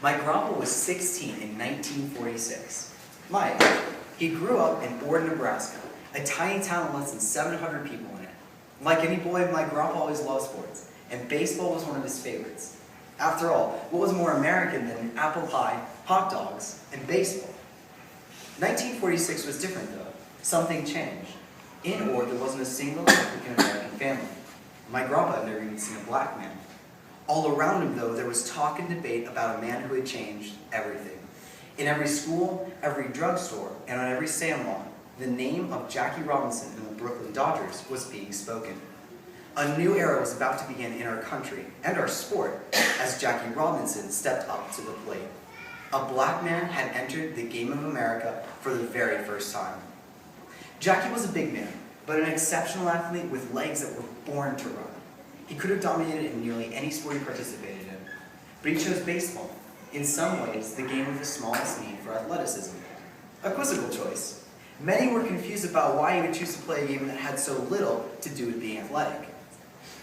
My grandpa was 16 in 1946. Mike, he grew up in Ord, Nebraska, a tiny town with less than 700 people in it. Like any boy, my grandpa always loved sports, and baseball was one of his favorites. After all, what was more American than apple pie, hot dogs, and baseball? 1946 was different, though. Something changed. In Ord, there wasn't a single African-American family. My grandpa had never even seen a black man. All around him, though, there was talk and debate about a man who had changed everything. In every school, every drugstore, and on every sandlot, the name of Jackie Robinson and the Brooklyn Dodgers was being spoken. A new era was about to begin in our country and our sport as Jackie Robinson stepped up to the plate. A black man had entered the game of America for the very first time. Jackie was a big man, but an exceptional athlete with legs that were born to run. He could have dominated in nearly any sport he participated in, but he chose baseball, in some ways the game with the smallest need for athleticism. A quizzical choice. Many were confused about why he would choose to play a game that had so little to do with being athletic.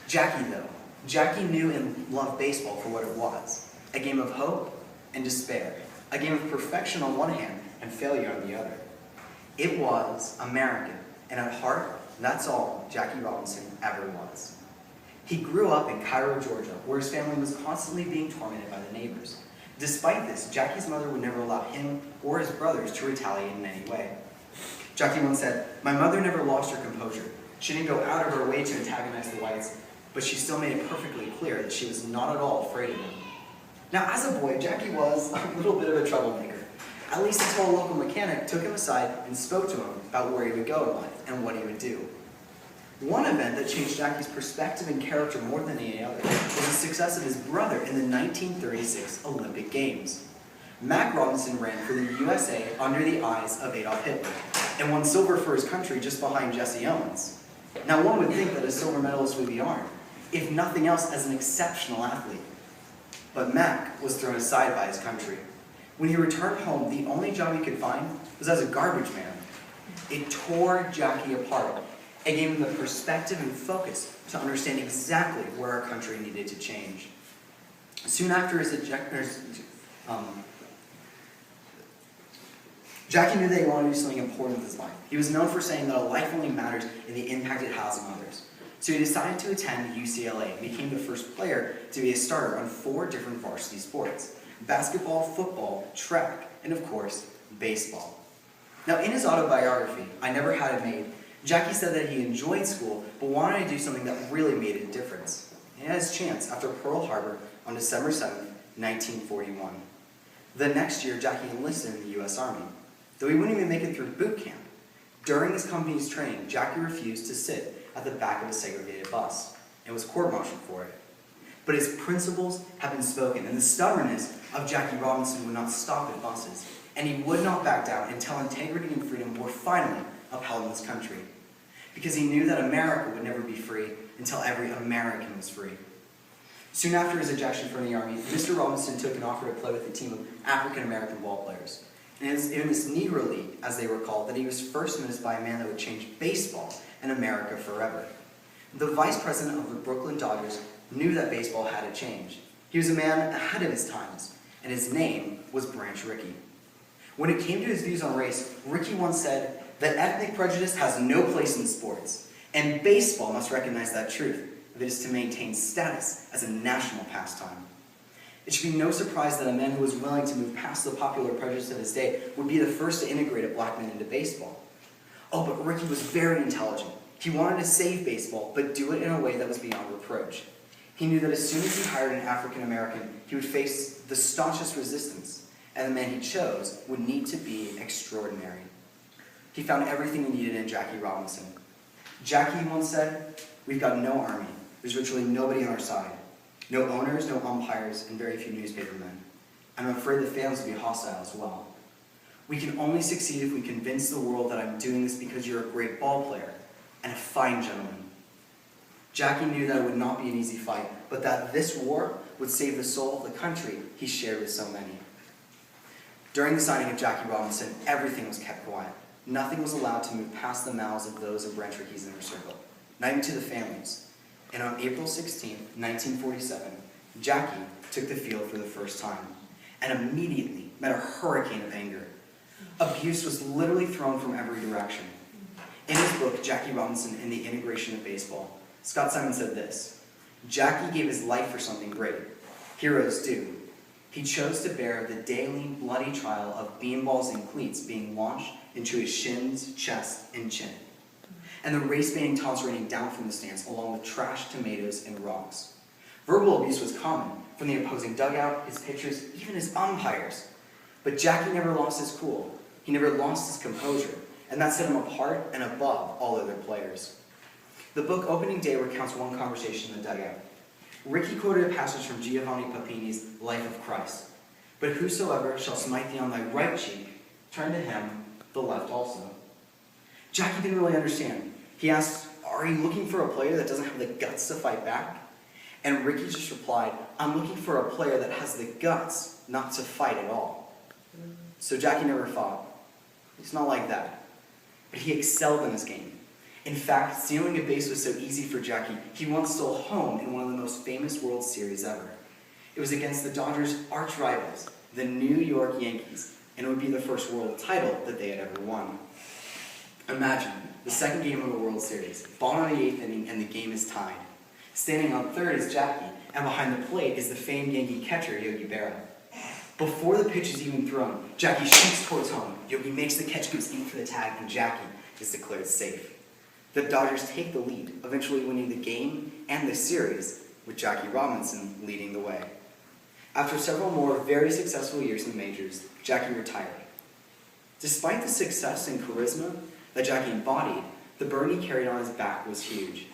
Jackie, though, Jackie knew and loved baseball for what it was, a game of hope and despair, a game of perfection on one hand and failure on the other. It was American, and at heart, that's all Jackie Robinson ever was. He grew up in Cairo, Georgia, where his family was constantly being tormented by the neighbors. Despite this, Jackie's mother would never allow him or his brothers to retaliate in any way. Jackie once said, "My mother never lost her composure. She didn't go out of her way to antagonize the whites, but she still made it perfectly clear that she was not at all afraid of them." Now, as a boy, Jackie was a little bit of a troublemaker, at least until a local mechanic took him aside and spoke to him about where he would go in life and what he would do. One event that changed Jackie's perspective and character more than any other was the success of his brother in the 1936 Olympic Games. Mac Robinson ran for the USA under the eyes of Adolf Hitler and won silver for his country just behind Jesse Owens. Now, one would think that a silver medalist would be honored, if nothing else as an exceptional athlete. But Mac was thrown aside by his country. When he returned home, the only job he could find was as a garbage man. It tore Jackie apart. It gave him the perspective and focus to understand exactly where our country needed to change. Soon after his Jackie knew that he wanted to do something important with his life. He was known for saying that a life only matters in the impact it has on others. So he decided to attend UCLA and became the first player to be a starter on 4 different varsity sports: basketball, football, track, and of course, baseball. Now, in his autobiography, "I Never Had It Made," Jackie said that he enjoyed school, but wanted to do something that really made a difference. He had his chance after Pearl Harbor on December 7, 1941. The next year, Jackie enlisted in the U.S. Army, though he wouldn't even make it through boot camp. During his company's training, Jackie refused to sit at the back of a segregated bus and was court-martialed for it. But his principles have been spoken, and the stubbornness of Jackie Robinson would not stop at buses, and he would not back down until integrity and freedom were finally upheld in this country. Because he knew that America would never be free until every American was free. Soon after his ejection from the Army, Mr. Robinson took an offer to play with a team of African-American ball players. And it was in this Negro League, as they were called, that he was first menaced by a man that would change baseball and America forever. The vice president of the Brooklyn Dodgers knew that baseball had to change. He was a man ahead of his times, and his name was Branch Rickey. When it came to his views on race, Rickey once said that ethnic prejudice has no place in sports, and baseball must recognize that truth if it is to maintain status as a national pastime. It should be no surprise that a man who was willing to move past the popular prejudice of his day would be the first to integrate a black man into baseball. Oh, but Rickey was very intelligent. He wanted to save baseball, but do it in a way that was beyond reproach. He knew that as soon as he hired an African American, he would face the staunchest resistance, and the man he chose would need to be extraordinary. He found everything he needed in Jackie Robinson. Jackie once said, "We've got no army. There's virtually nobody on our side. No owners, no umpires, and very few newspapermen. And I'm afraid the fans will be hostile as well. We can only succeed if we convince the world that I'm doing this because you're a great ball player and a fine gentleman." Jackie knew that it would not be an easy fight, but that this war would save the soul of the country he shared with so many. During the signing of Jackie Robinson, everything was kept quiet. Nothing was allowed to move past the mouths of those in Branch Rickey's inner circle, not even to the families. And on April 16, 1947, Jackie took the field for the first time. and immediately met a hurricane of anger. Abuse was literally thrown from every direction. In his book, Jackie Robinson and the Integration of Baseball, Scott Simon said this: "Jackie gave his life for something great. Heroes do. He chose to bear the daily bloody trial of beanballs and cleats being launched into his shins, chest, and chin, and the race-baiting taunts raining down from the stands along with trash, tomatoes, and rocks. Verbal abuse was common from the opposing dugout, his pitchers, even his umpires. But Jackie never lost his cool. He never lost his composure, and that set him apart and above all other players." The book Opening Day recounts one conversation in the dugout. Ricky quoted a passage from Giovanni Papini's Life of Christ. "But whosoever shall smite thee on thy right cheek, turn to him the left also." Jackie didn't really understand. He asked, "Are you looking for a player that doesn't have the guts to fight back?" And Ricky just replied, "I'm looking for a player that has the guts not to fight at all." So Jackie never fought. He's not like that. But he excelled in his game. In fact, stealing a base was so easy for Jackie, he once stole home in one of the most famous World Series ever. It was against the Dodgers' arch rivals, the New York Yankees, and it would be the first world title that they had ever won. Imagine, the second game of the World Series, ball in the 8th inning, and the game is tied. Standing on third is Jackie, and behind the plate is the famed Yankee catcher, Yogi Berra. Before the pitch is even thrown, Jackie shoots towards home. Yogi makes the catch, goes in for the tag, and Jackie is declared safe. The Dodgers take the lead, eventually winning the game and the series, with Jackie Robinson leading the way. After several more very successful years in the majors, Jackie retired. Despite the success and charisma that Jackie embodied, the burden he carried on his back was huge.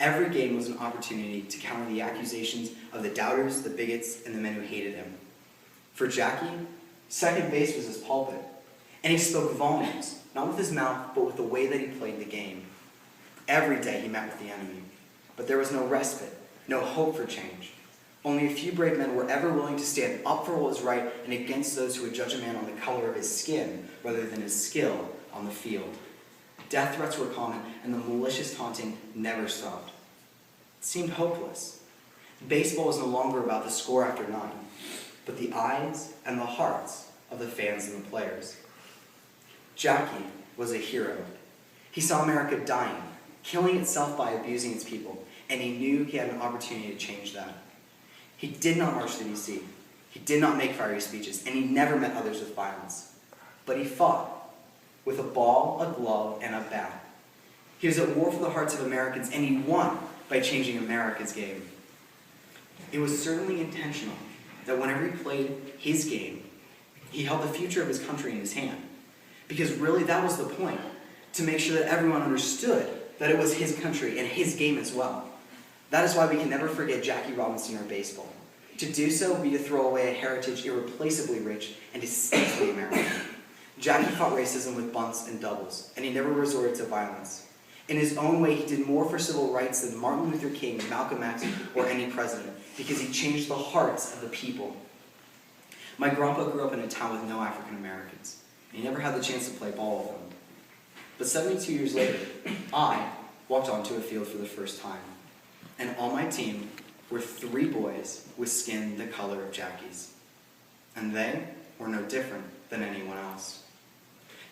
Every game was an opportunity to counter the accusations of the doubters, the bigots, and the men who hated him. For Jackie, second base was his pulpit, and he spoke volumes, not with his mouth, but with the way that he played the game. Every day he met with the enemy, but there was no respite, no hope for change. Only a few brave men were ever willing to stand up for what was right and against those who would judge a man on the color of his skin rather than his skill on the field. Death threats were common, and the malicious taunting never stopped. It seemed hopeless. Baseball was no longer about the score after 9, but the eyes and the hearts of the fans and the players. Jackie was a hero. He saw America dying, killing itself by abusing its people, and he knew he had an opportunity to change that. He did not march to D.C., he did not make fiery speeches, and he never met others with violence. But he fought with a ball, a glove, and a bat. He was at war for the hearts of Americans, and he won by changing America's game. It was certainly intentional that whenever he played his game, he held the future of his country in his hand. Because really that was the point, to make sure that everyone understood that it was his country and his game as well. That is why we can never forget Jackie Robinson or baseball. To do so would be to throw away a heritage irreplaceably rich and distinctly American. Jackie fought racism with bunts and doubles, and he never resorted to violence. In his own way, he did more for civil rights than Martin Luther King, Malcolm X, or any president, because he changed the hearts of the people. My grandpa grew up in a town with no African Americans. He never had the chance to play ball with them. But 72 years later, I walked onto a field for the first time. And on my team were 3 boys with skin the color of Jackie's. And they were no different than anyone else.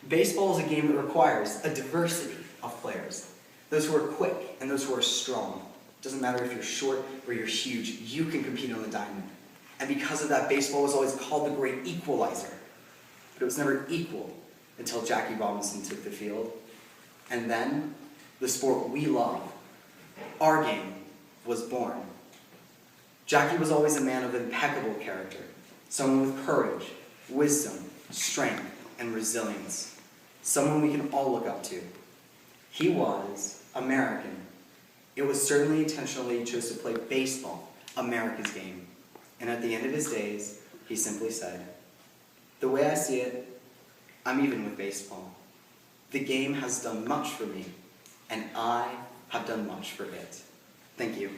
Baseball is a game that requires a diversity of players. Those who are quick and those who are strong. It doesn't matter if you're short or you're huge, you can compete on the diamond. And because of that, baseball was always called the great equalizer. But it was never equal until Jackie Robinson took the field. And then, the sport we love, our game, was born. Jackie was always a man of impeccable character, someone with courage, wisdom, strength, and resilience, someone we can all look up to. He was American. It was certainly intentional that he chose to play baseball, America's game. And at the end of his days, he simply said, "The way I see it, I'm even with baseball. The game has done much for me, and I have done much for it." Thank you.